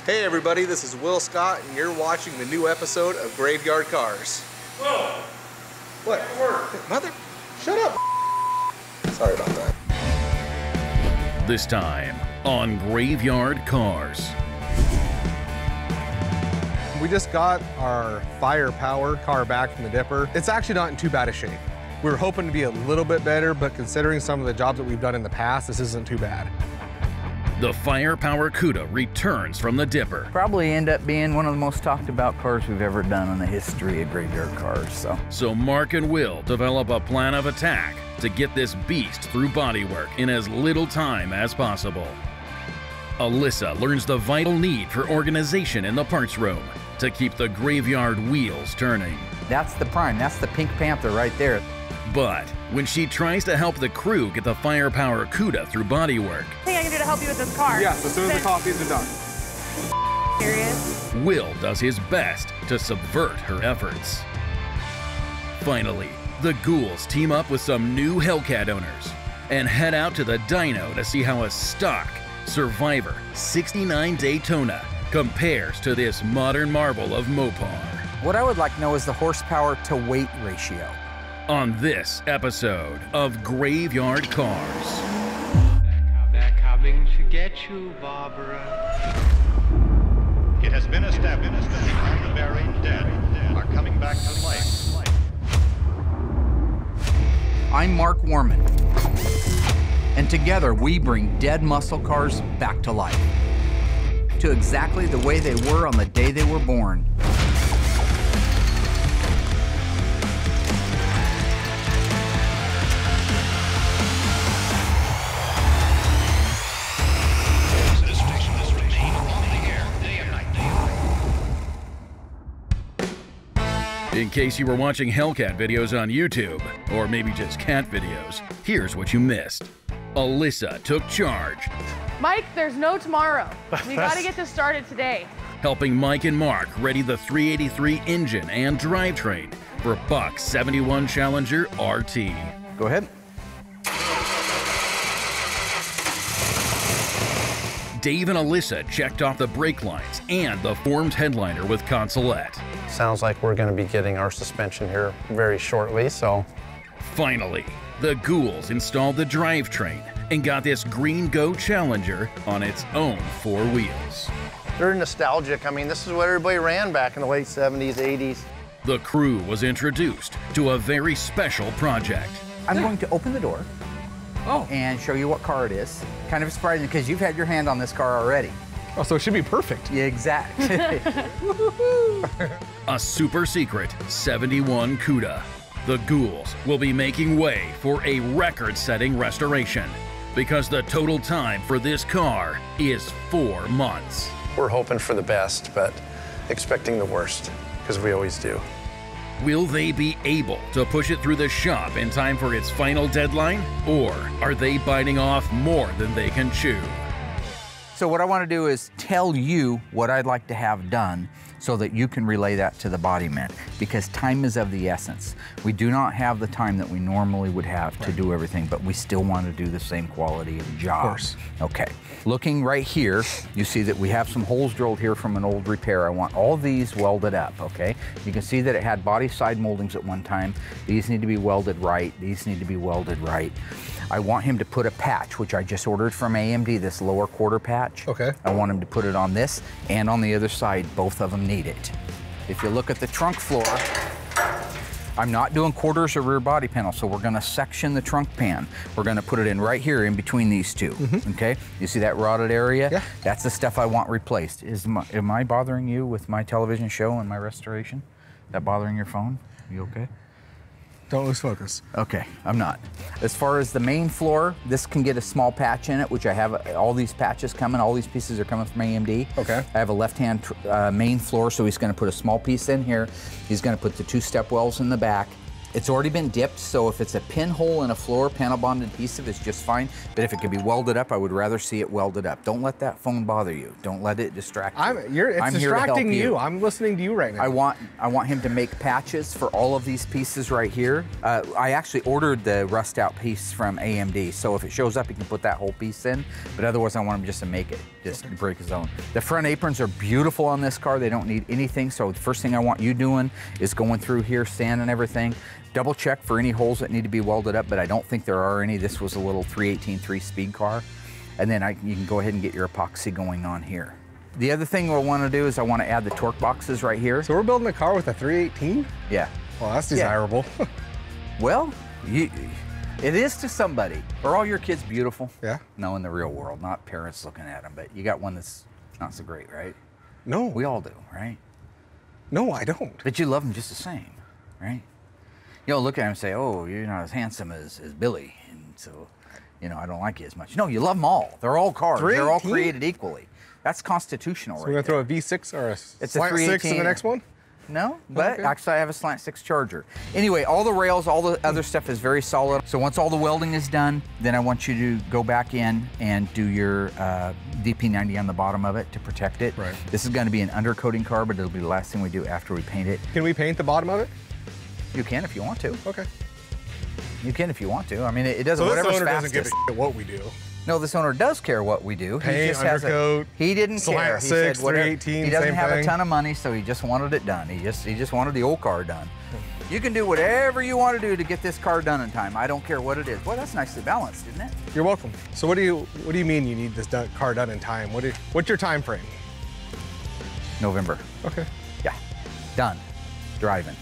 Hey everybody, this is Will Scott, and you're watching the new episode of Graveyard Carz. Whoa! What? Mother, shut up. Sorry about that. This time on Graveyard Carz. We just got our firepower car back from the dipper. It's actually not in too bad a shape. We were hoping to be a little bit better, but considering some of the jobs that we've done in the past, this isn't too bad. The Firepower Cuda returns from the dipper. Probably end up being one of the most talked about cars we've ever done in the history of Graveyard Carz. So Mark and Will develop a plan of attack to get this beast through bodywork in as little time as possible. Alyssa learns the vital need for organization in the parts room to keep the graveyard wheels turning. That's the prime, that's the Pink Panther right there. But when she tries to help the crew get the Firepower Cuda through bodywork, Thing I can do to help you with this car. Yes, as soon as the coffees are done. Serious? Will does his best to subvert her efforts. Finally, the ghouls team up with some new Hellcat owners and head out to the dyno to see how a stock Survivor 69 Daytona compares to this modern marvel of Mopar. What I would like to know is the horsepower to weight ratio. On this episode of Graveyard Carz. They're coming to get you, Barbara. It has been established that the unburied dead are coming back to life. I'm Mark Warman, and together we bring dead muscle cars back to life, to exactly the way they were on the day they were born. In case you were watching Hellcat videos on YouTube, or maybe just cat videos, here's what you missed. Alyssa took charge, Mike, there's no tomorrow. We gotta get this started today. helping Mike and Mark ready the 383 engine and drivetrain for Buck's 71 Challenger RT. Go ahead. Dave and Alyssa checked off the brake lines and the formed headliner with consolette. Sounds like we're going to be getting our suspension here very shortly, so. Finally, the ghouls installed the drivetrain and got this Green Go Challenger on its own four wheels. They're nostalgic. I mean, this is what everybody ran back in the late 70s, 80s. The crew was introduced to a very special project. I'm going to open the door and show you what car it is. Kind of surprising because you've had your hand on this car already. Oh, so it should be perfect. Yeah, exactly. A super secret 71 Cuda. The ghouls will be making way for a record-setting restoration because the total time for this car is 4 months. We're hoping for the best, but expecting the worst, because we always do. Will they be able to push it through the shop in time for its final deadline? Or are they biting off more than they can chew? So what I want to do is tell you what I'd like to have done so that you can relay that to the bodyman, because time is of the essence. We do not have the time that we normally would have to do everything, but we still want to do the same quality of job. Of course. Okay, looking right here, you see that we have some holes drilled here from an old repair. I want all these welded up, okay? You can see that it had body side moldings at one time. These need to be welded right. These need to be welded right. I want him to put a patch, which I just ordered from AMD, this lower quarter patch. Okay. I want him to put it on this and on the other side. Both of them need it. If you look at the trunk floor, I'm not doing quarters or rear body panel, so we're gonna section the trunk pan. We're gonna put it in right here in between these two, okay? You see that rotted area? Yeah. That's the stuff I want replaced. Am I bothering you with my television show and my restoration? Is that bothering your phone? You okay? Don't lose focus. Okay, I'm not. As far as the main floor, this can get a small patch in it, which I have all these patches coming. All these pieces are coming from AMD. Okay. I have a left-hand main floor, so he's gonna put a small piece in here. He's gonna put the 2 step wells in the back, It's already been dipped, so if it's a pinhole in a floor, panel bond adhesive is just fine. But if it can be welded up, I would rather see it welded up. Don't let that phone bother you. Don't let it distract you. It's distracting you. I'm listening to you right now. I want him to make patches for all of these pieces right here. I actually ordered the rust out piece from AMD, so if it shows up, he can put that whole piece in. But otherwise, I want him just to make it, just break his own. The front aprons are beautiful on this car. They don't need anything. So the first thing I want you doing is going through here, sanding everything. Double check for any holes that need to be welded up, but I don't think there are any. This was a little 318 3-speed car. And then you can go ahead and get your epoxy going on here. The other thing we'll want to do is I want to add the torque boxes right here. So we're building a car with a 318? Yeah. Well, that's desirable. Yeah. Well, it is to somebody. Are all your kids beautiful? Yeah. No, in the real world, not parents looking at them, but you got one that's not so great, right? No. We all do, right? No, I don't. But you love them just the same, right? You don't look at him and say, oh, you're not as handsome as Billy, and so, you know, I don't like you as much. No, you love them all. They're all cars. They're all created equally. That's constitutional, so right? We're gonna throw a V6 or a slant 6 in the next one? No, but actually I have a slant 6 Charger. Anyway, all the rails, all the other stuff is very solid. So once all the welding is done, then I want you to go back in and do your DP90 on the bottom of it to protect it. Right. This is gonna be an undercoating car, but it'll be the last thing we do after we paint it. Can we paint the bottom of it? You can if you want to. Okay. You can if you want to. I mean, it doesn't, so whatever's this owner fastest. doesn't give a shit what we do. No, this owner does care what we do. Paint, he just undercoat, he didn't care. He slant 6, said whatever. 318, he doesn't same have thing. a ton of money, so he just wanted it done. He just wanted the old car done. You can do whatever you want to do to get this car done in time. I don't care what it is. Well, that's nicely balanced, isn't it? You're welcome. So what do you mean you need this car done in time? What's your time frame? November. Okay. Yeah, done. Driving.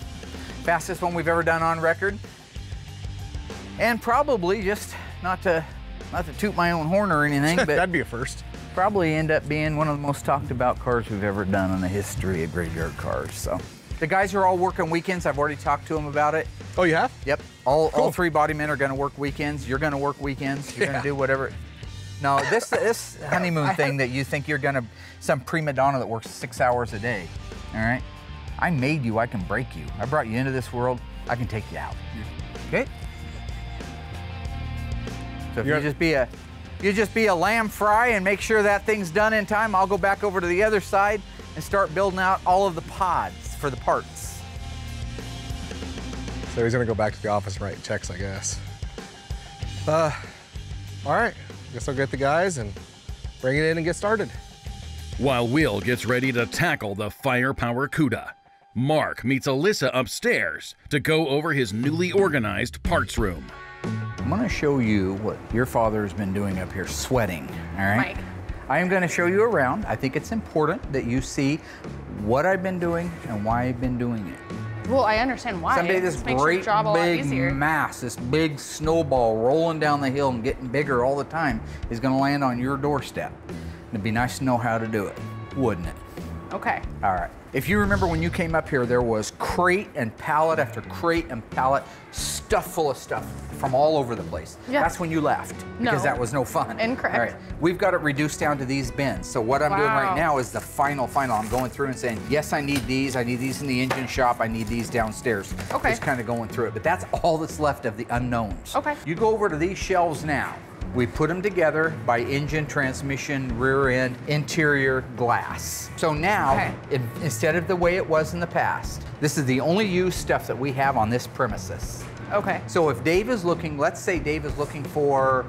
Fastest one we've ever done on record. And probably just not to toot my own horn or anything, but that'd be a first. Probably end up being one of the most talked about cars we've ever done in the history of graveyard cars. So the guys are all working weekends. I've already talked to them about it. Oh, you have? Yep. All 3 body men are going to work weekends. You're going to work weekends. You're going to do whatever. No, this honeymoon thing that you think you're going to, some prima donna that works 6 hours a day. All right. I made you, I can break you. I brought you into this world, I can take you out. Okay? So if you just be a lamb fry and make sure that thing's done in time, I'll go back over to the other side and start building out all of the pods for the parts. So he's gonna go back to the office and write checks, I guess. All right, guess I'll get the guys and bring it in and get started. While Will gets ready to tackle the firepower CUDA, Mark meets Alyssa upstairs to go over his newly organized parts room. I'm gonna show you what your father's been doing up here, sweating, all right? Mike. I am gonna show you around. I think it's important that you see what I've been doing and why I've been doing it. Well, I understand why. Someday this This makes your great job a lot big easier. mass, this big snowball rolling down the hill and getting bigger all the time is gonna land on your doorstep. It'd be nice to know how to do it, wouldn't it? Okay. All right. If you remember when you came up here, there was crate and pallet after crate and pallet, stuff full of stuff from all over the place. Yeah. That's when you left, because No. that was no fun. Incorrect. All right. We've got it reduced down to these bins. So what I'm doing right Wow. now is the final. I'm going through and saying, yes, I need these in the engine shop, I need these downstairs. Okay. Just kind of going through it, but that's all that's left of the unknowns. Okay. You go over to these shelves now. We put them together by engine, transmission, rear end, interior, glass. So now, instead of the way it was in the past, this is the only used stuff that we have on this premises. Okay. So if Dave is looking, let's say Dave is looking for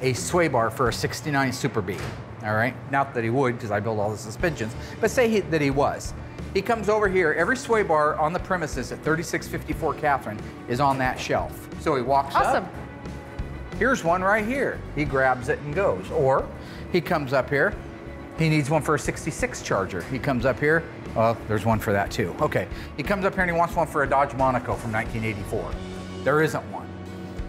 a sway bar for a 69 Super B, all right? Not that he would, because I build all the suspensions, but say that he was. He comes over here, every sway bar on the premises at 3654 Catherine is on that shelf. So he walks Awesome. up. Here's one right here. He grabs it and goes. Or he comes up here. He needs one for a 66 Charger. He comes up here. Well, there's one for that too. Okay. He comes up here and he wants one for a Dodge Monaco from 1984. There isn't one.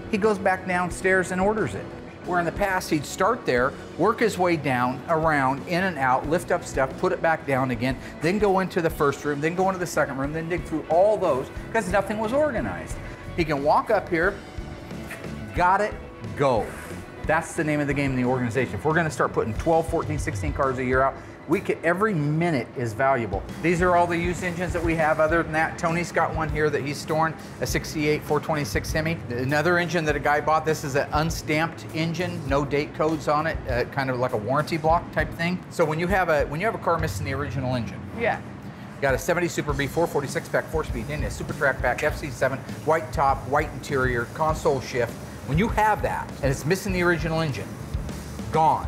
He goes back downstairs and orders it. Where in the past he'd start there, work his way down, around, in and out, lift up stuff, put it back down again, then go into the first room, then go into the second room, then dig through all those because nothing was organized. He can walk up here, got it, go. That's the name of the game in the organization. If we're gonna start putting 12, 14, 16 cars a year out, Every minute is valuable. These are all the used engines that we have. Other than that, Tony's got one here that he's storing, a 68 426 Hemi. Another engine that a guy bought, this is an unstamped engine, no date codes on it, kind of like a warranty block type thing. So when you have a car missing the original engine, Yeah. got a 70 Super B 446 pack 4-speed engine, a Super Track pack, FC7, white top, white interior, console shift. When you have that and it's missing the original engine, gone.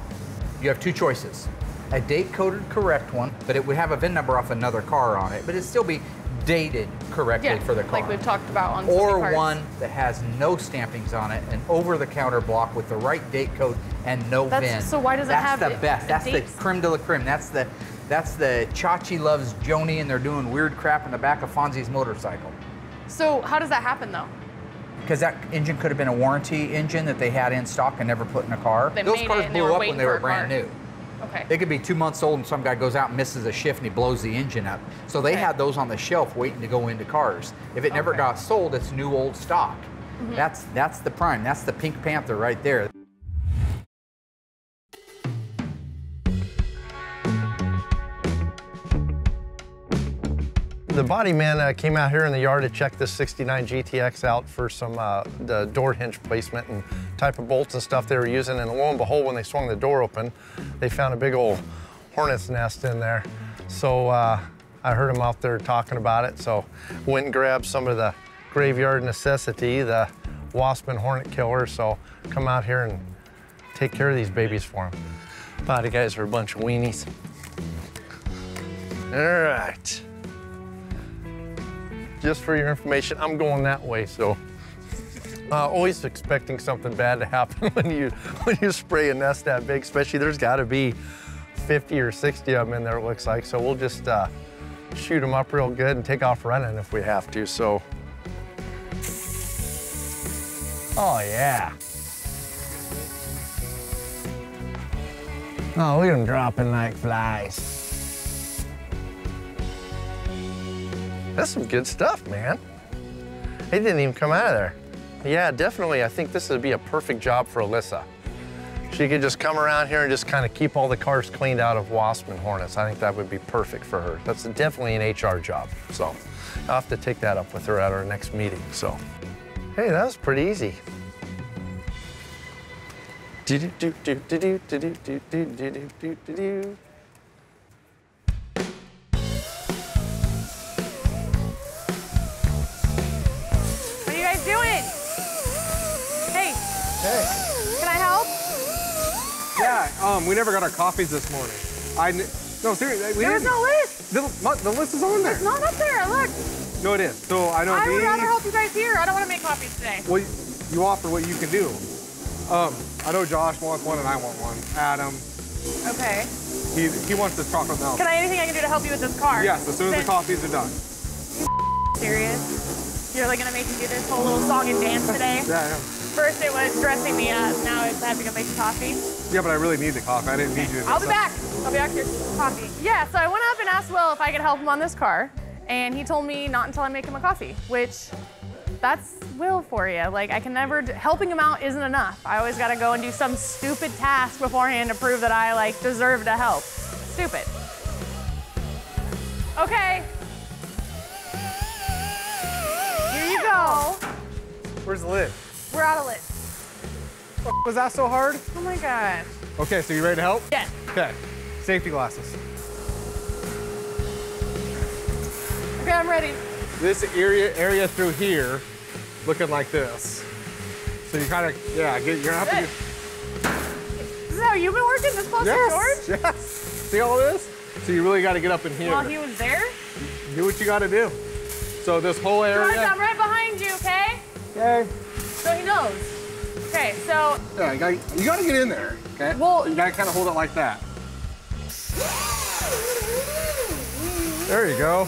You have two choices. A date-coded correct one, but it would have a VIN number off another car on it, but it'd still be dated correctly for the car. Like we've talked about on so many Or cars. one that has no stampings on it, an over-the-counter block with the right date code and no VIN. So why does it have That's the best. That's the dates? creme de la creme. That's the Chachi loves Joni and they're doing weird crap in the back of Fonzie's motorcycle. So how does that happen though? Because that engine could have been a warranty engine that they had in stock and never put in a car. They Those made cars it and they blew were up waiting when they for were a brand car. new. Okay. They could be 2 months old and some guy goes out and misses a shift and he blows the engine up. So they had those on the shelf waiting to go into cars. If it never got sold, it's new old stock. That's the prime. That's the Pink Panther right there. The body man came out here in the yard to check this 69 GTX out for some the door hinge placement and type of bolts and stuff they were using. And lo and behold, when they swung the door open, they found a big old hornet's nest in there. So I heard them out there talking about it. So went and grabbed some of the graveyard necessity, the wasp and hornet killer. So come out here and take care of these babies for them. Body guys are a bunch of weenies. All right. Just for your information, I'm going that way, so always expecting something bad to happen when you spray a nest that big, especially there's got to be 50 or 60 of them in there, it looks like. So we'll just shoot them up real good and take off running if we have to. So, oh yeah. Oh, look at them dropping like flies. That's some good stuff, man. They didn't even come out of there. Yeah, definitely, I think this would be a perfect job for Alyssa. She could just come around here and just kind of keep all the cars cleaned out of wasp and hornets. I think that would be perfect for her. That's definitely an HR job, so I'll have to take that up with her at our next meeting, so. Hey, that was pretty easy. Doing? Hey. Hey. Can I help? Yeah, we never got our coffees this morning. No, seriously, There's no list. The list is on there. It's not up there, look. No, it is. So I know I would these. rather help you guys here. I don't want to make coffees today. Well, you offer what you can do. I know Josh wants one and I want one. Adam, Okay. he wants this chocolate milk. Anything I can do to help you with this car? Yes, as soon as the coffees are done. Serious? You're like gonna make me do this whole little song and dance today? Yeah. First it was dressing me up, now it's having to make coffee. Yeah, but I really need the coffee. I didn't need you to. I'll be back. I'll be back here for coffee. Yeah, so I went up and asked Will if I could help him on this car, and he told me not until I make him a coffee, which that's Will for you. Like, I can never, helping him out isn't enough. I always gotta go and do some stupid task beforehand to prove that I, like, deserve to help. Stupid. Okay. Here you go. Where's the lid? We're out of lid. Was that so hard? Oh my gosh. Okay, so you ready to help? Yes. Okay, safety glasses. Okay, I'm ready. This area through here, looking like this. So you kind of, yeah, you're gonna have to This is how you've been working this close to George? Yes. See all this? So you really got to get up in here. While he was there? Do what you got to do. So this whole area. George, I'm right behind you, okay? Okay. So he knows. Okay, so. Yeah, you got to get in there. Okay. Well, you got to kind of hold it like that. There you go.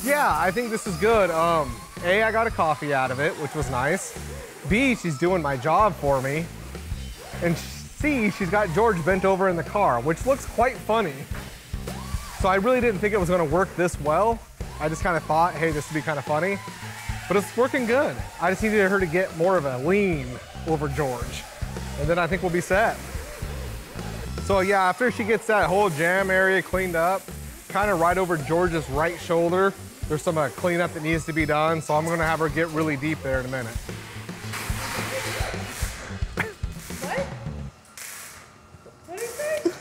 Yeah, I think this is good. A, I got a coffee out of it, which was nice. B, she's doing my job for me. And C, she's got George bent over in the car, which looks quite funny. So I really didn't think it was gonna work this well. I just kind of thought, hey, this would be kind of funny. But it's working good. I just needed her to get more of a lean over George. And then I think we'll be set. So yeah, after she gets that whole jam area cleaned up, kind of right over George's right shoulder, there's some cleanup that needs to be done. So I'm gonna have her get really deep there in a minute. What? What did you say?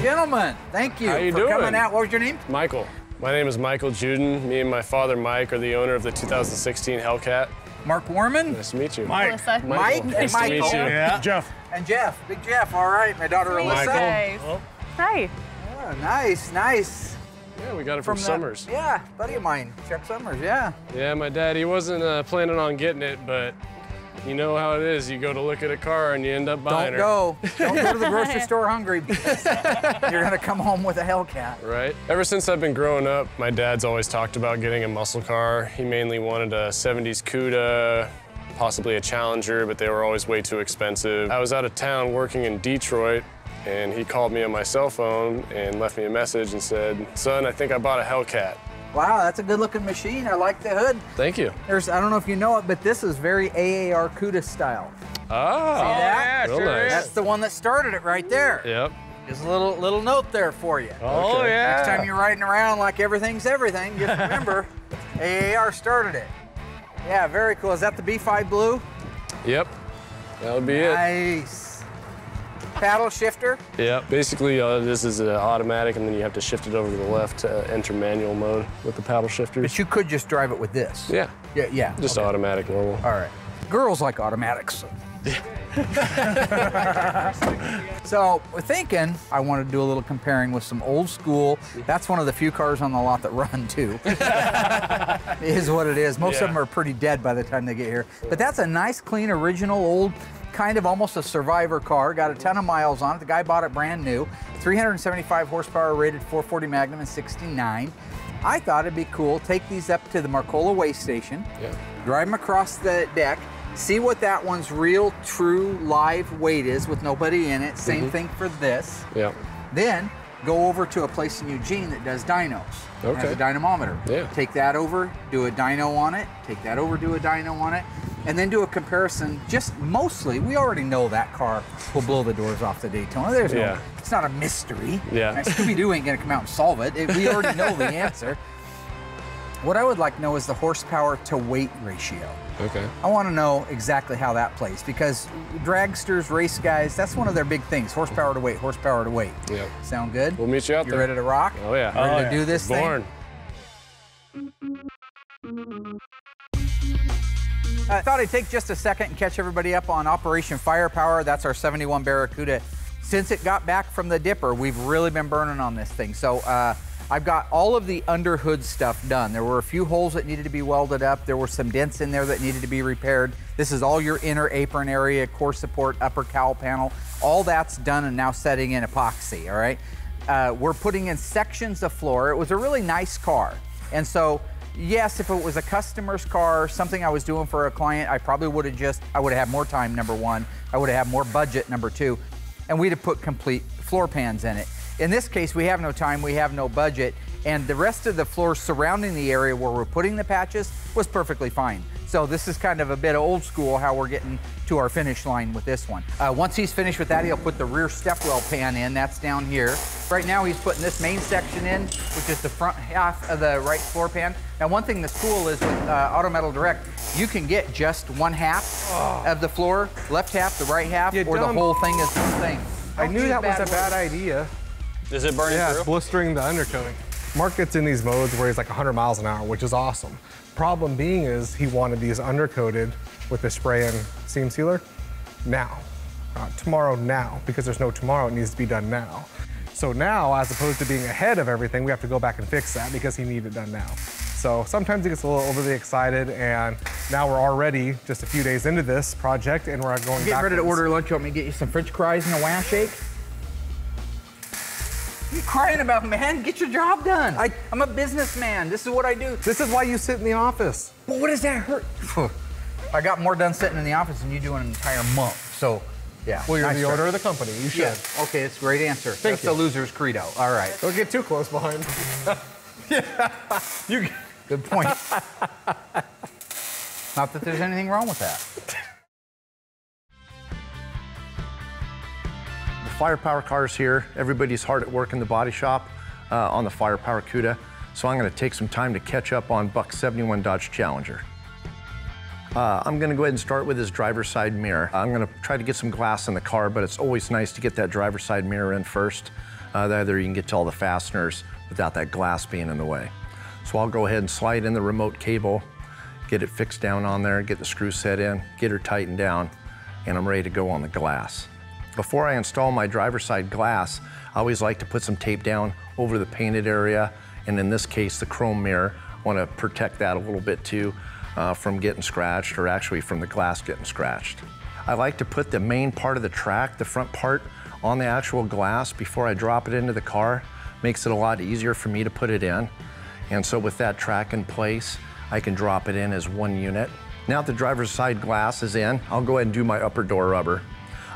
Gentlemen, thank you How you for doing? coming out. What was your name? Michael. My name is Michael Juden. Me and my father, Mike, are the owner of the 2016 Hellcat. Mark Warman. Nice to meet you. Melissa. Mike and Nice to meet Michael. you. Yeah. Jeff. And Jeff, Big Jeff, all right. My daughter Alyssa. Nice. Hi. Oh, nice, nice. Yeah, we got it from the- Summers. Yeah, buddy of mine, Chuck Summers, yeah. Yeah, my dad, he wasn't planning on getting it, but you know how it is. You go to look at a car and you end up buying Don't go to the grocery store hungry because you're gonna come home with a Hellcat. Right. Ever since I've been growing up, my dad's always talked about getting a muscle car. He mainly wanted a 70s Cuda, possibly a Challenger, but they were always way too expensive. I was out of town working in Detroit, and he called me on my cell phone and left me a message and said, "Son, I think I bought a Hellcat." Wow, that's a good looking machine. I like the hood. Thank you. I don't know if you know it, but this is very AAR CUDA style. Oh, See that? real nice. That's the one that started it right there. Yep. Just a little note there for you. Oh, okay. Yeah. Next time you're riding around like everything's everything, just remember, AAR started it. Yeah, very cool. Is that the B5 Blue? Yep. That would be it. Nice. Paddle shifter? Yeah. Basically, this is automatic, and then you have to shift it over to the left to enter manual mode with the paddle shifters. But you could just drive it with this. Yeah. Yeah. Just okay. automatic normal. All right. Girls like automatics. So we're thinking I want to do a little comparing with some old school. That's one of the few cars on the lot that run too. It is what it is. Most of them are pretty dead by the time they get here. But that's a nice, clean, original, old, kind of almost a survivor car. Got a ton of miles on it. The guy bought it brand new. 375 horsepower, rated 440 Magnum in '69. I thought it'd be cool. Take these up to the Marcola Way Station. Yeah. Drive them across the deck. See what that one's real, true, live weight is with nobody in it. Same thing for this. Yeah. Then go over to a place in Eugene that does dynos. Okay. Has a dynamometer. Yeah. Take that over, do a dyno on it. Take that over, do a dyno on it. And then do a comparison. Just mostly, we already know that car will blow the doors off the Daytona. There's no, it's not a mystery. Yeah. Scooby-Doo ain't gonna come out and solve it. We already know the answer. What I would like to know is the horsepower to weight ratio. Okay. I want to know exactly how that plays because dragsters, race guys, that's one of their big things. Horsepower to weight, horsepower to weight. Yeah. Sound good? We'll meet you out You there. ready to rock? Oh, yeah. Ready to do this Born. thing? I thought I'd take just a second and catch everybody up on Operation Firepower. That's our 71 Barracuda. Since it got back from the dipper, we've really been burning on this thing. So I've got all of the under hood stuff done. There were a few holes that needed to be welded up. There were some dents in there that needed to be repaired. This is all your inner apron area, core support, upper cowl panel. All that's done and now setting in epoxy, all right? We're putting in sections of floor. It was a really nice car. And so, yes, if it was a customer's car, something I was doing for a client, I probably would have I would have had more time, number one. I would have had more budget, number two. And we'd have put complete floor pans in it. In this case, we have no time, we have no budget, and the rest of the floor surrounding the area where we're putting the patches was perfectly fine. So this is kind of a bit old school how we're getting to our finish line with this one. Once he's finished with that, he'll put the rear stepwell pan in, that's down here. Right now he's putting this main section in, which is the front half of the right floor pan. Now one thing that's cool is with Auto Metal Direct, you can get just one half of the floor, left half, the right half, or the whole thing is the thing. I knew that was a bad idea. Is it burning Yeah, through? it's blistering the undercoating. Mark gets in these modes where he's like 100 miles an hour, which is awesome. Problem being is he wanted these undercoated with the spray and seam sealer now. Not tomorrow, now, because there's no tomorrow, it needs to be done now. So now, as opposed to being ahead of everything, we have to go back and fix that because he needed it done now. So sometimes he gets a little overly excited, and now we're already just a few days into this project, and we're going Getting ready to order lunch. You want me to get you some French fries and a wah shake? crying about, man? Get your job done. I'm a businessman. This is what I do. This is why you sit in the office. But what does that hurt? I got more done sitting in the office than you do in an entire month. So, yeah. Well, you're nice the try. owner of the company. You should. Yeah. Okay, it's a great answer. Thank you. That's the loser's credo. All right. Don't get too close behind. Yeah. You. Good point. Not that there's anything wrong with that. The firepower car's here. Everybody's hard at work in the body shop on the firepower CUDA. So I'm gonna take some time to catch up on Buck's 71 Dodge Challenger. I'm gonna go ahead and start with his driver's side mirror. I'm gonna try to get some glass in the car, but it's always nice to get that driver's side mirror in first. That way you can get to all the fasteners without that glass being in the way. So I'll go ahead and slide in the remote cable, get it fixed down on there, get the screw set in, get her tightened down, and I'm ready to go on the glass. Before I install my driver's side glass, I always like to put some tape down over the painted area, and in this case, the chrome mirror. I want to protect that a little bit too from getting scratched, or actually from the glass getting scratched. I like to put the main part of the track, the front part, on the actual glass before I drop it into the car. Makes it a lot easier for me to put it in. And so with that track in place, I can drop it in as one unit. Now that the driver's side glass is in, I'll go ahead and do my upper door rubber.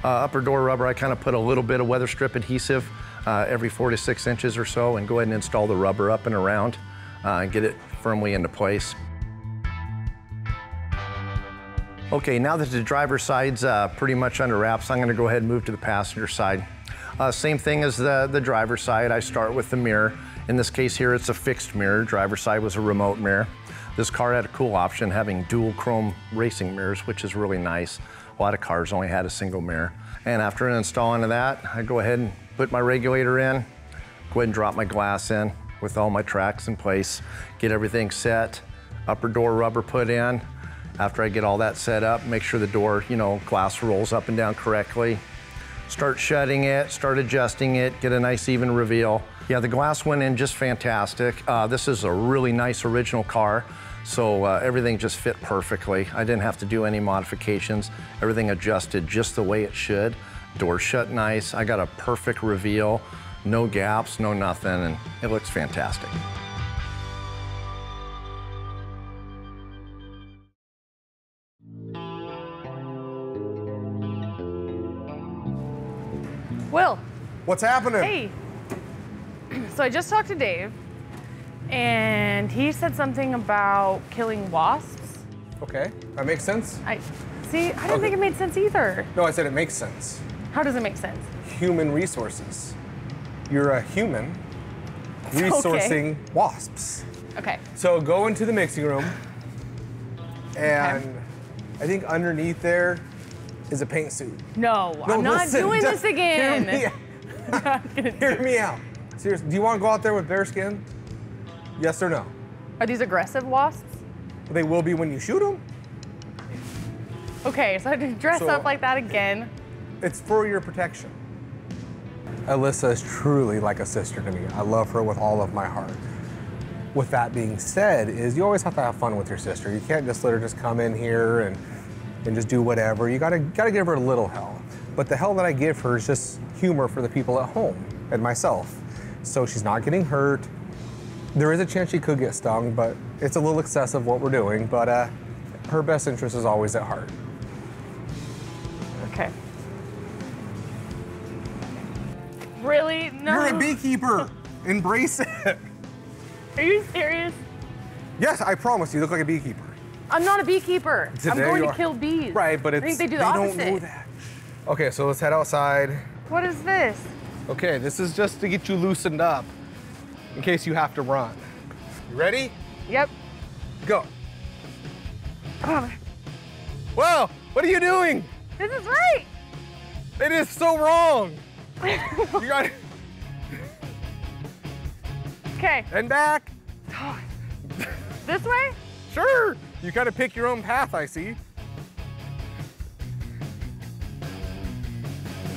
Upper door rubber, I kind of put a little bit of weather strip adhesive every 4 to 6 inches or so, and go ahead and install the rubber up and around and get it firmly into place. Okay, now that the driver's side's pretty much under wraps, I'm gonna go ahead and move to the passenger side. Same thing as the driver's side, I start with the mirror. In this case here, it's a fixed mirror. Driver's side was a remote mirror. This car had a cool option, having dual chrome racing mirrors, which is really nice. A lot of cars only had a single mirror. And after installing that, I go ahead and put my regulator in, go ahead and drop my glass in with all my tracks in place, get everything set, upper door rubber put in. After I get all that set up, make sure the door, glass rolls up and down correctly. Start shutting it, start adjusting it, get a nice even reveal. Yeah, the glass went in just fantastic. This is a really nice original car, so everything just fit perfectly. I didn't have to do any modifications. Everything adjusted just the way it should. Door shut nice. I got a perfect reveal, no gaps, no nothing, and it looks fantastic. Will. What's happening? Hey. So I just talked to Dave, and he said something about killing wasps. Okay, that makes sense. I didn't think it made sense either. No, I said it makes sense. How does it make sense? Human resources. You're a human resourcing wasps. Okay. So go into the mixing room, and I think underneath there is a paint suit. No, I'm not doing this again. Hear me out. Seriously, do you want to go out there with bare skin? Yes or no? Are these aggressive wasps? They will be when you shoot them. Okay, so I have to dress up like that again. It's for your protection. Alyssa is truly like a sister to me. I love her with all of my heart. With that being said, you always have to have fun with your sister. You can't just let her just come in here and just do whatever. You gotta give her a little hell. But the hell that I give her is just humor for the people at home and myself. So she's not getting hurt. There is a chance she could get stung, but it's a little excessive what we're doing. But her best interest is always at heart. Okay. Really? No. You're a beekeeper. Embrace it. Are you serious? Yes, I promise you look like a beekeeper. I'm not a beekeeper. Today I'm going you to are. kill bees. Right, but I think they do the opposite. don't know that. Okay, so let's head outside. What is this? Okay, this is just to get you loosened up in case you have to run. You ready? Yep. Go. Come on. Whoa, what are you doing? This is right. It is so wrong. You got it. Okay. And back. This way? Sure. You gotta pick your own path, I see.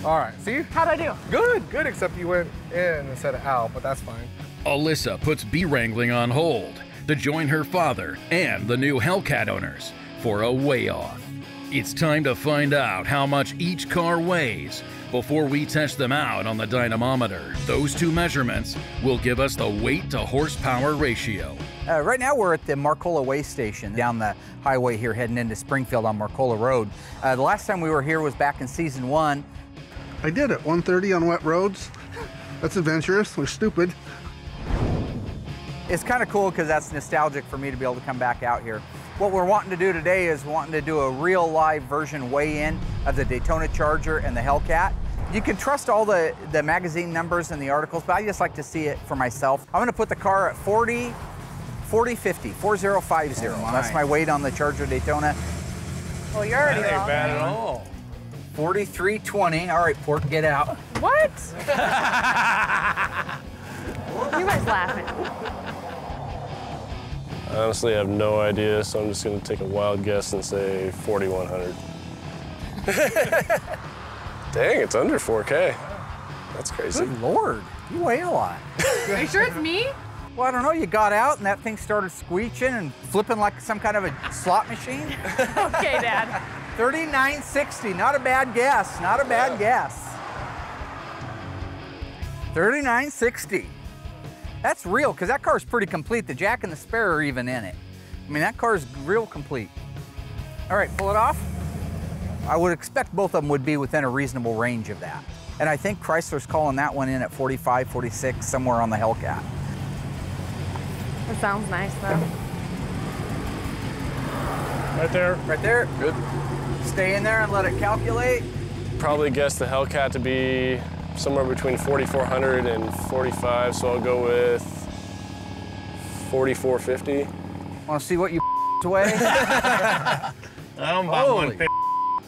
All right, see? How'd I do? Good, except you went in instead of out, but that's fine. Alyssa puts bee wrangling on hold to join her father and the new Hellcat owners for a weigh-off. It's time to find out how much each car weighs before we test them out on the dynamometer. Those two measurements will give us the weight to horsepower ratio. Right now we're at the Marcola Way Station down the highway here heading into Springfield on Marcola Road. The last time we were here was back in season 1. I did it, 130 on wet roads. That's adventurous, we're stupid. It's kind of cool because that's nostalgic for me to be able to come back out here. What we're wanting to do today is wanting to do a real live version weigh-in of the Daytona Charger and the Hellcat. You can trust all the magazine numbers and the articles, but I just like to see it for myself. I'm gonna put the car at 4050. That's my weight on the Charger Daytona. Well, you're already That ain't wrong. bad at all. 4320. All right, Port, get out. What? You guys laughing. I honestly have no idea, so I'm just gonna take a wild guess and say 4100. Dang, it's under 4K. That's crazy. Good Lord, you weigh a lot. Are you sure it's me? Well, I don't know, you got out and that thing started squeeching and flipping like some kind of a slot machine. Okay, Dad. 3960, not a bad guess, not a bad guess. 3960. That's real, because that car's pretty complete. The jack and the spare are even in it. I mean, that car's real complete. All right, pull it off. I would expect both of them would be within a reasonable range of that. And I think Chrysler's calling that one in at 45, 46, somewhere on the Hellcat. That sounds nice, though. Right there. Right there. Good. Stay in there and let it calculate. Probably guess the Hellcat to be somewhere between 4,400 and 45, so I'll go with 4,450. Want to see what you weigh? I don't buy 150.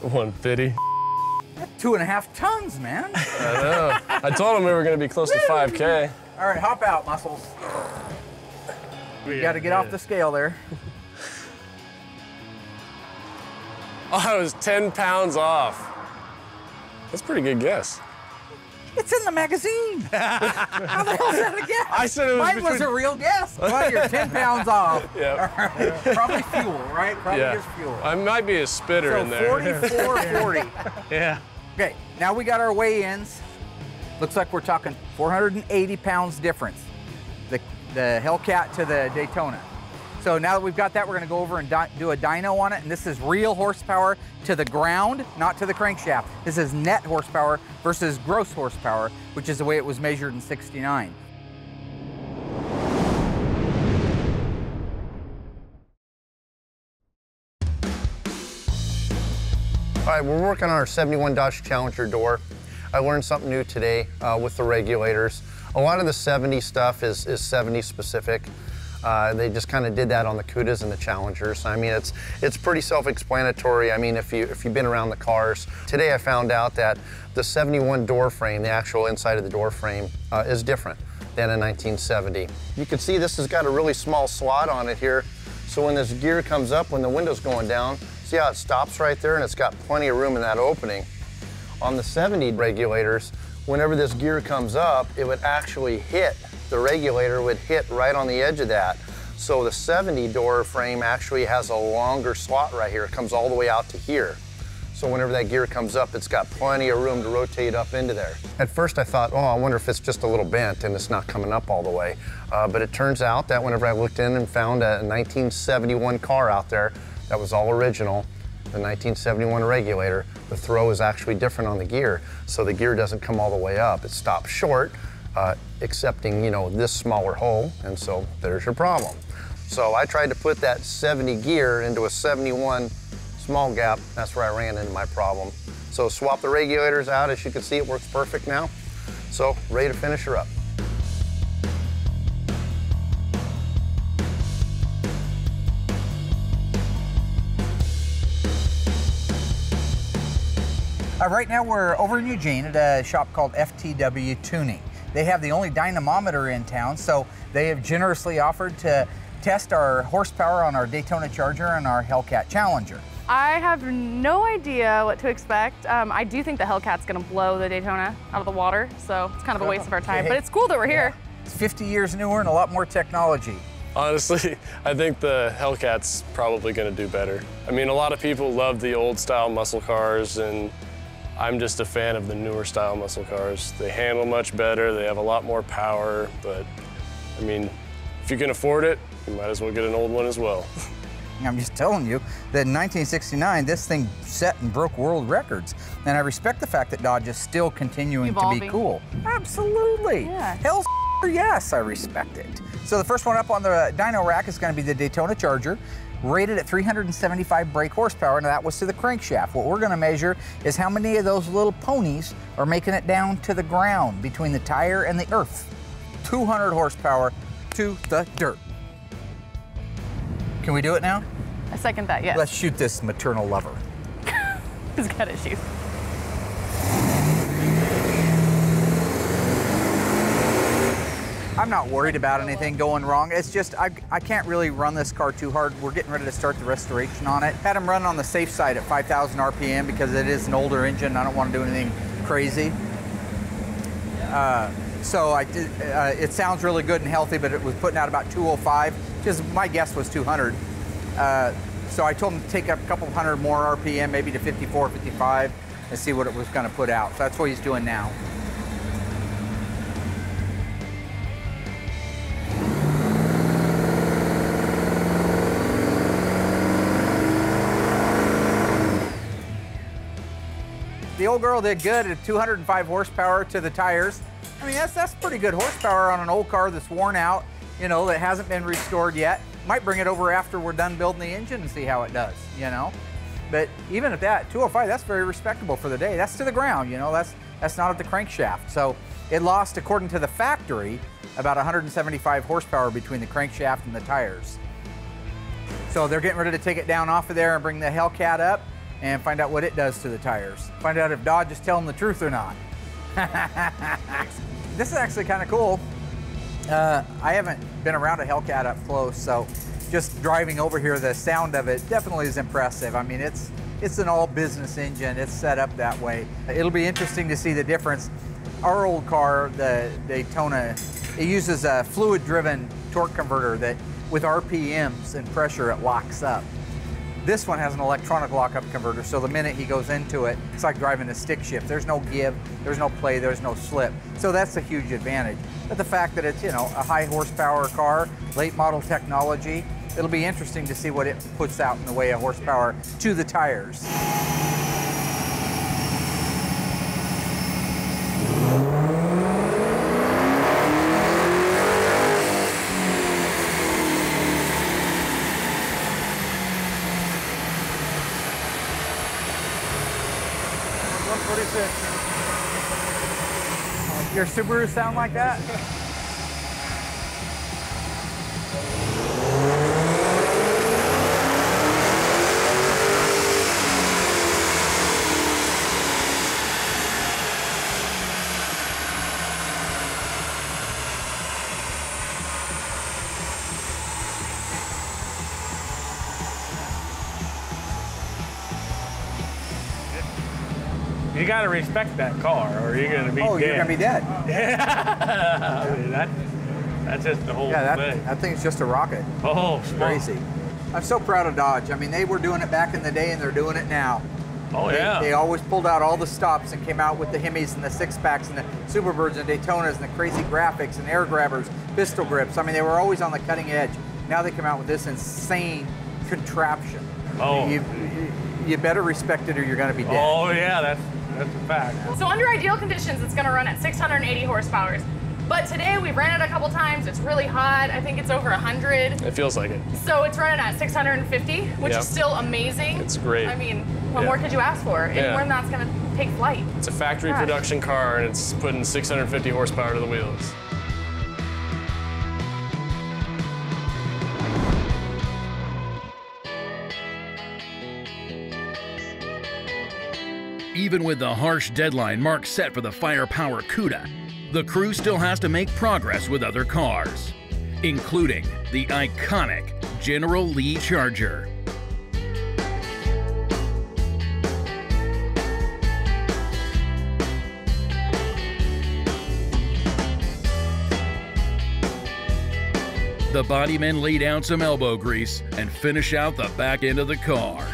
150. 2.5 tons, man. I know. I told him we were going to be close to 5K. All right, hop out, muscles. You got to get off the scale there. Oh, I was 10 pounds off. That's a pretty good guess. It's in the magazine. How the hell's that a guess? I said it was Mine was a real guess. Well, you're 10 pounds off. Yeah. Right. Probably fuel, right? Probably just fuel. I might be a spitter So in there. 44.40. Yeah. Okay, now we got our weigh-ins. Looks like we're talking 480 pounds difference. The Hellcat to the Daytona. So now that we've got that, we're gonna go over and do a dyno on it, and this is real horsepower to the ground, not to the crankshaft. This is net horsepower versus gross horsepower, which is the way it was measured in '69. All right, we're working on our 71 Dodge Challenger door. I learned something new today with the regulators. A lot of the 70 stuff is 70 specific. They just kind of did that on the Cudas and the Challengers. I mean, it's pretty self-explanatory. I mean, if you've been around the cars. Today I found out that the 71 door frame, the actual inside of the door frame, is different than a 1970. You can see this has got a really small slot on it here. So when this gear comes up, when the window's going down, see how it stops right there and it's got plenty of room in that opening. On the 70 regulators, whenever this gear comes up, it would actually hit, the regulator would hit right on the edge of that. So the 70 door frame actually has a longer slot right here. It comes all the way out to here. So whenever that gear comes up, it's got plenty of room to rotate up into there. At first I thought, oh, I wonder if it's just a little bent and it's not coming up all the way. But it turns out that whenever I looked in and found a 1971 car out there that was all original, the 1971 regulator, the throw is actually different on the gear. So the gear doesn't come all the way up. It stops short, excepting, you know, this smaller hole, and so there's your problem. So I tried to put that 70 gear into a 71 small gap. That's where I ran into my problem. So swap the regulators out. As you can see, it works perfect now. So ready to finish her up. Right now we're over in Eugene at a shop called FTW Tuning. They have the only dynamometer in town, so they have generously offered to test our horsepower on our Daytona Charger and our Hellcat Challenger. I have no idea what to expect. I do think the Hellcat's gonna blow the Daytona out of the water, so it's kind of a waste of our time, but it's cool that we're here. It's 50 years newer and a lot more technology. Honestly, I think the Hellcat's probably going to do better. I mean, a lot of people love the old style muscle cars, and I'm just a fan of the newer style muscle cars. They handle much better, they have a lot more power, but I mean, if you can afford it, you might as well get an old one as well. I'm just telling you that in 1969, this thing set and broke world records. And I respect the fact that Dodge is still continuing to be cool. Absolutely. Yeah. Hell yes, I respect it. So the first one up on the dyno rack is going to be the Daytona Charger, rated at 375 brake horsepower. Now that was to the crankshaft. What we're going to measure is how many of those little ponies are making it down to the ground between the tire and the earth. 200 horsepower to the dirt. Can we do it now? I second that, yes. Let's shoot this maternal lover. He's got issues. I'm not worried about anything going wrong. It's just, I can't really run this car too hard. We're getting ready to start the restoration on it. Had him run on the safe side at 5,000 RPM because it is an older engine. I don't want to do anything crazy. So it sounds really good and healthy, but it was putting out about 205, because my guess was 200. So I told him to take up a couple hundred more RPM, maybe to 54, 55, and see what it was going to put out. So that's what he's doing now. The old girl did good at 205 horsepower to the tires. I mean, that's pretty good horsepower on an old car that's worn out, you know, that hasn't been restored yet. Might bring it over after we're done building the engine and see how it does, you know. But even at that, 205, that's very respectable for the day. That's to the ground, you know, that's not at the crankshaft. So it lost, according to the factory, about 175 horsepower between the crankshaft and the tires. So they're getting ready to take it down off of there and bring the Hellcat up and find out what it does to the tires. Find out if Dodge is telling the truth or not. This is actually kind of cool. I haven't been around a Hellcat up close, so just driving over here, the sound of it definitely is impressive. I mean, it's an all-business engine. It's set up that way. It'll be interesting to see the difference. Our old car, the Daytona, it uses a fluid-driven torque converter that, with RPMs and pressure, it locks up. This one has an electronic lockup converter, so the minute he goes into it, it's like driving a stick shift. There's no give, there's no play, there's no slip. So that's a huge advantage. But the fact that it's, you know, a high horsepower car, late model technology, it'll be interesting to see what it puts out in the way of horsepower to the tires. Your Subaru sound like that? You gotta respect that car, or you're gonna be dead. Oh, you're gonna be dead. Yeah. I mean, that's just the whole thing. That thing's just a rocket. Oh, it's crazy. I'm so proud of Dodge. I mean, they were doing it back in the day, and they're doing it now. Oh, yeah. They always pulled out all the stops and came out with the Hemis and the six-packs and the Superbirds and Daytonas and the crazy graphics and air grabbers, pistol grips. I mean, they were always on the cutting edge. Now they come out with this insane contraption. Oh. You better respect it or you're gonna be dead. Oh, yeah, that's a fact. So under ideal conditions, it's gonna run at 680 horsepower. But today we've ran it a couple times. It's really hot. I think it's over 100. It feels like it. So it's running at 650, which is still amazing. It's great. I mean, what more could you ask for? And when that's gonna take flight. It's a factory production car, and it's putting 650 horsepower to the wheels. Even with the harsh deadline Mark set for the firepower CUDA, the crew still has to make progress with other cars, including the iconic General Lee Charger. the body men lay down some elbow grease and finish out the back end of the car.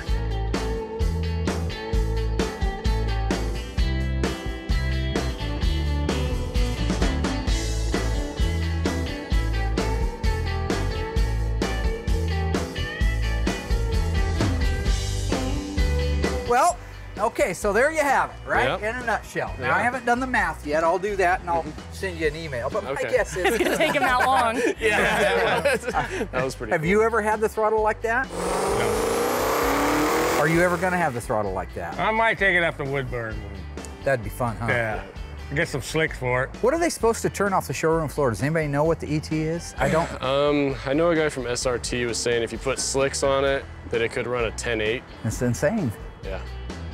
Well, okay, so there you have it, right? Yep. In a nutshell. Now, Yeah. I haven't done the math yet. I'll do that, and I'll send you an email. But my guess is... It's gonna take him that long. Yeah, that was pretty Have cool. you ever had the throttle like that? No. Are you ever gonna have the throttle like that? I might take it up to Woodburn. That'd be fun, huh? Yeah. Get some slicks for it. What are they supposed to turn off the showroom floor? Does anybody know what the ET is? I don't. I know a guy from SRT was saying if you put slicks on it, that it could run a 10.8. It's insane. Yeah.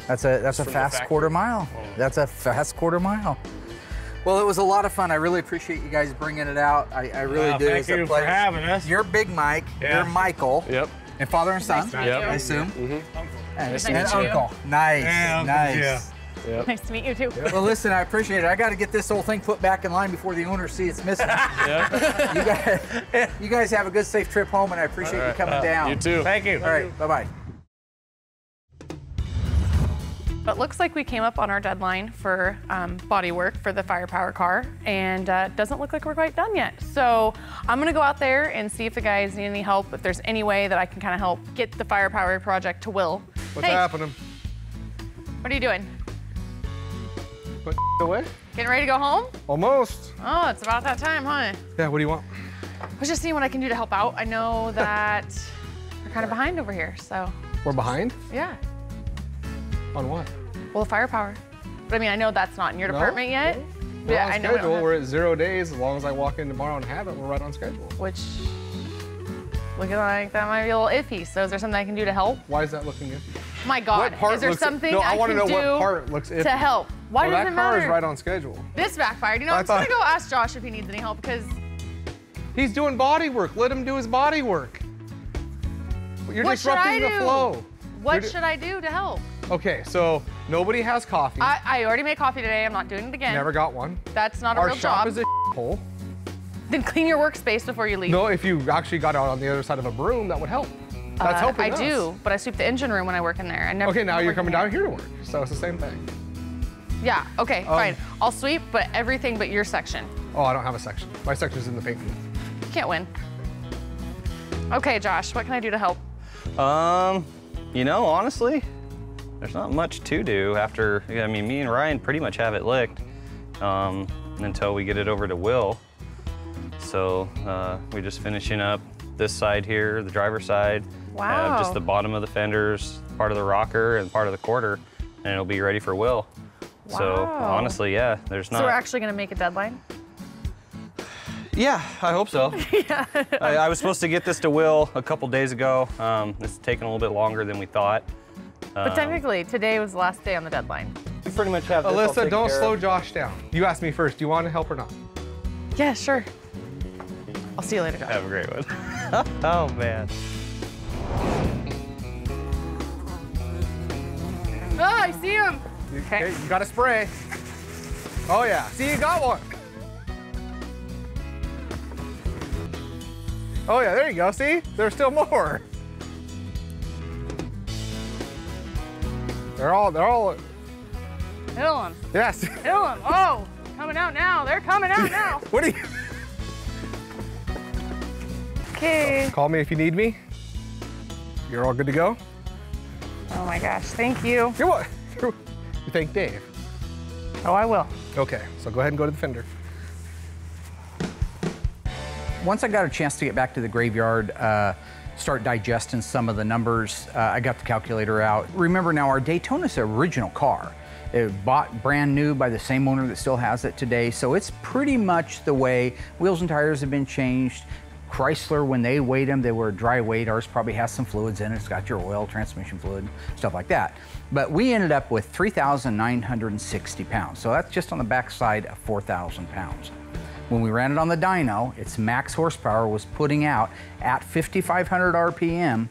That's a from the fast factory. quarter mile. Oh. That's a fast quarter mile. Well, it was a lot of fun. I really appreciate you guys bringing it out. I really Well, do. thank It's a you for pleasure. having us. You're Big Mike. Yeah. You're Michael. Yep. And father and son, Nice to meet you. I assume. Mm-hmm. And, Nice to and meet you. uncle. Nice. Yeah, uncle, nice. yeah. Yep. Nice to meet you too. Well, listen, I appreciate it. I got to get this whole thing put back in line before the owners see it's missing. Yeah. you guys have a good, safe trip home, and I appreciate you coming down. You too. Thank you. All right, bye-bye. But looks like we came up on our deadline for body work for the firepower car, and doesn't look like we're quite done yet. So I'm gonna go out there and see if the guys need any help, if there's any way that I can kind of help get the firepower project to Will. What's Hey, happening? what are you doing? Put away? Getting ready to go home? Almost. Oh, it's about that time, huh? Yeah, what do you want? I was just seeing what I can do to help out. I know that we're kind of behind over here, so We're behind? yeah. On what? Well, the firepower. But I mean, I know that's not in your No. department yet. We're Yeah, on I know we don't schedule. have- We're at 0 days. As long as I walk in tomorrow and have it, we're right on schedule. Which, looking like that might be a little iffy. So is there something I can do to help? Why is that looking good? My God, What part is there looks- something No, I I want to can know do what part looks iffy. to help? Why Well, does that it car matter? is right on schedule. This backfired. You know, I I'm just gonna thought- go ask Josh if he needs any help because He's doing body work. Let him do his body work. You're what should I disrupting the do? flow. What should I do to help? Okay, so nobody has coffee. I already made coffee today. I'm not doing it again. Never got one. That's not a Our real shop job. is a hole. Then clean your workspace before you leave. No, if you actually got out on the other side of a broom, that would help. That's helping I us. do, but I sweep the engine room when I work in there. I never. Okay, now you're coming down down here to work, so it's the same thing. Yeah. Okay. Fine. I'll sweep, but everything but your section. Oh, I don't have a section. My section's in the paint booth. You can't win. Okay, Josh. What can I do to help? You know, honestly, there's not much to do after, I mean, me and Ryan pretty much have it licked until we get it over to Will. So we're just finishing up this side here, the driver's side. Wow. Just the bottom of the fenders, part of the rocker, and part of the quarter, and it'll be ready for Will. So Wow. honestly, yeah, there's not. So we're actually gonna make a deadline? Yeah, I hope so. Yeah. I was supposed to get this to Will a couple days ago. It's taken a little bit longer than we thought. But technically, today was the last day on the deadline. We pretty much have this all Alyssa, taken don't care slow of. Josh down. You asked me first, do you want to help or not? Yeah, sure. I'll see you later, Josh. Have a great one. Oh, man. Oh, I see him. Okay, you got to spray. Oh yeah, see, you got one. Oh yeah, there you go, see? There's still more. They're all, Hill him. yes. Hill him. Oh, coming out now. They're coming out now. What are you? Okay. Call me if you need me. You're all good to go? Oh my gosh, thank you. You're what? You thank Dave. Oh, I will. Okay, so go ahead and go to the fender. Once I got a chance to get back to the graveyard, start digesting some of the numbers, I got the calculator out. Remember now, our Daytona's the original car. It was bought brand new by the same owner that still has it today, so it's pretty much the way. Wheels and tires have been changed. Chrysler, when they weighed them, they were dry weight. Ours probably has some fluids in it. It's got your oil, transmission fluid, stuff like that. But we ended up with 3,960 pounds. So that's just on the backside of 4,000 pounds. When we ran it on the dyno, its max horsepower was putting out at 5,500 RPM,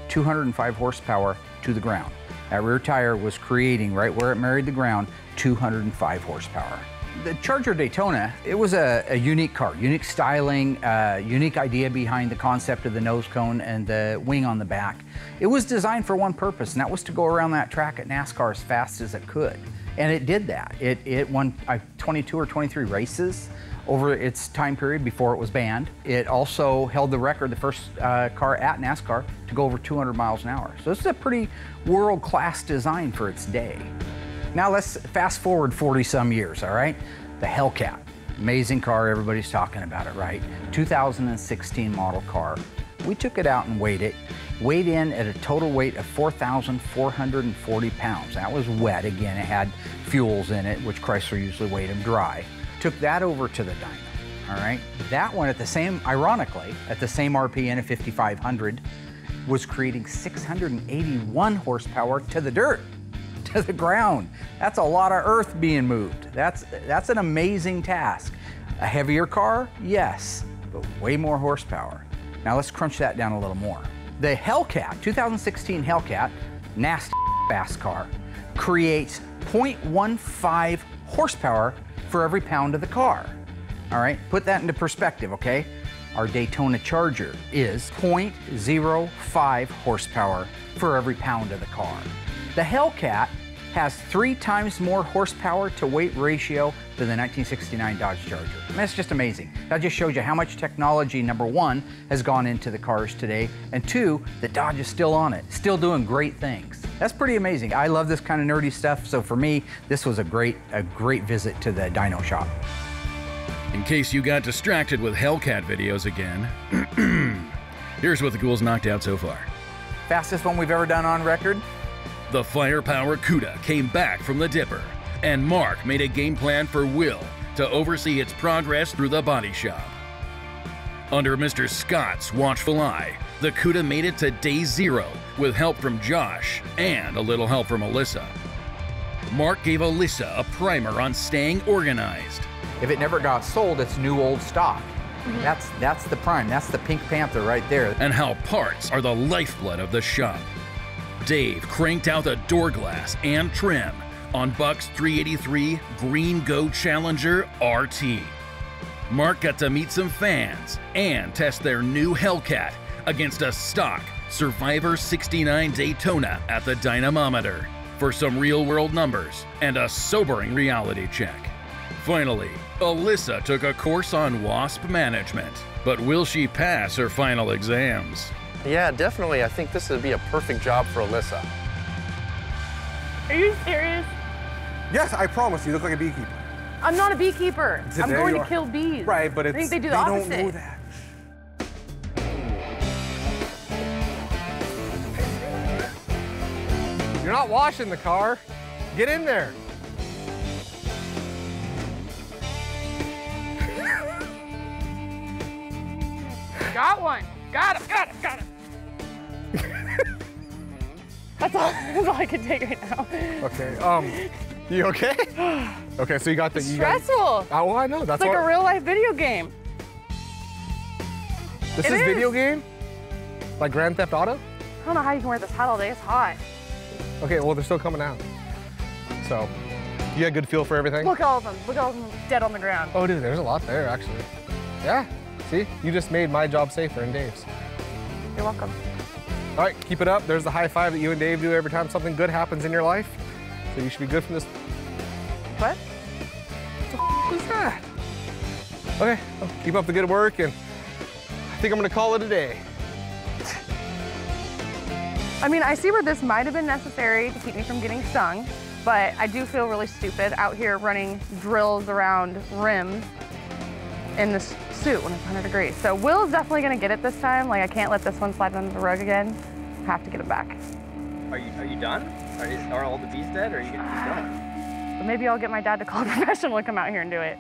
205 horsepower to the ground. That rear tire was creating, right where it married the ground, 205 horsepower. The Charger Daytona, it was a unique car, unique styling, unique idea behind the concept of the nose cone and the wing on the back. It was designed for one purpose, and that was to go around that track at NASCAR as fast as it could. And it did that. It won 22 or 23 races over its time period before it was banned. It also held the record, the first car at NASCAR to go over 200 miles an hour. So this is a pretty world-class design for its day. Now let's fast forward 40 some years, all right? The Hellcat, amazing car, everybody's talking about it, right? 2016 model car. We took it out and weighed it, weighed in at a total weight of 4,440 pounds. That was wet, again, it had fuels in it, which Chrysler usually weighed them dry. Took that over to the dyno, all right? That one at the same, ironically, at the same RPM of 5,500, was creating 681 horsepower to the dirt. To the ground. That's a lot of earth being moved. That's an amazing task. A heavier car? Yes, but way more horsepower. Now let's crunch that down a little more. The Hellcat, 2016 Hellcat, nasty fast car, creates 0.15 horsepower for every pound of the car. All right, put that into perspective, okay? Our Daytona Charger is 0.05 horsepower for every pound of the car. The Hellcat has 3 times more horsepower to weight ratio than the 1969 Dodge Charger. And that's just amazing. That just shows you how much technology, number 1, has gone into the cars today, and 2, the Dodge is still on it, still doing great things. That's pretty amazing. I love this kind of nerdy stuff, so for me, this was a great visit to the dyno shop. In case you got distracted with Hellcat videos again, here's what the Ghouls knocked out so far. Fastest one we've ever done on record. The Firepower CUDA came back from the Dipper, and Mark made a game plan for Will to oversee its progress through the body shop. Under Mr. Scott's watchful eye, the CUDA made it to day 0 with help from Josh and a little help from Alyssa. Mark gave Alyssa a primer on staying organized. If it never got sold, it's new old stock. That's the prime, that's the Pink Panther right there. And how parts are the lifeblood of the shop. Dave cranked out the door glass and trim on Buck's 383 Green Go Challenger RT. Mark got to meet some fans and test their new Hellcat against a stock Survivor 69 Daytona at the dynamometer for some real-world numbers and a sobering reality check. Finally, Alyssa took a course on WASP management, but will she pass her final exams? Yeah, definitely. I think this would be a perfect job for Alyssa. Are you serious? Yes, I promise. You look like a beekeeper. I'm not a beekeeper. I'm going to kill bees. Right, but I think they do the opposite. They don't know that. You're not washing the car. Get in there. Got one. Got him. That's all I can take right now. Okay, you okay? Okay, so you got the... It's stressful. Oh, well, I know. That's it's like a real life video game. This is video game? Like Grand Theft Auto? I don't know how you can wear this hat all day. It's hot. Okay, well, they're still coming out. So, you got a good feel for everything? Look at all of them. Look at all of them dead on the ground. Oh, dude, there's a lot there, actually. Yeah, see? You just made my job safer and Dave's. You're welcome. All right, keep it up. There's the high five that you and Dave do every time something good happens in your life. So you should be good from this. What? What is that? Okay, well, keep up the good work, and I think I'm gonna call it a day. I mean, I see where this might have been necessary to keep me from getting stung, but I do feel really stupid out here running drills around rims in this suit when it's 100 degrees. So Will's definitely gonna get it this time. Like, I can't let this one slide under the rug again. I have to get it back. Are you done? Are all the bees dead, or are you gonna keep going? But maybe I'll get my dad to call a professional to come out here and do it.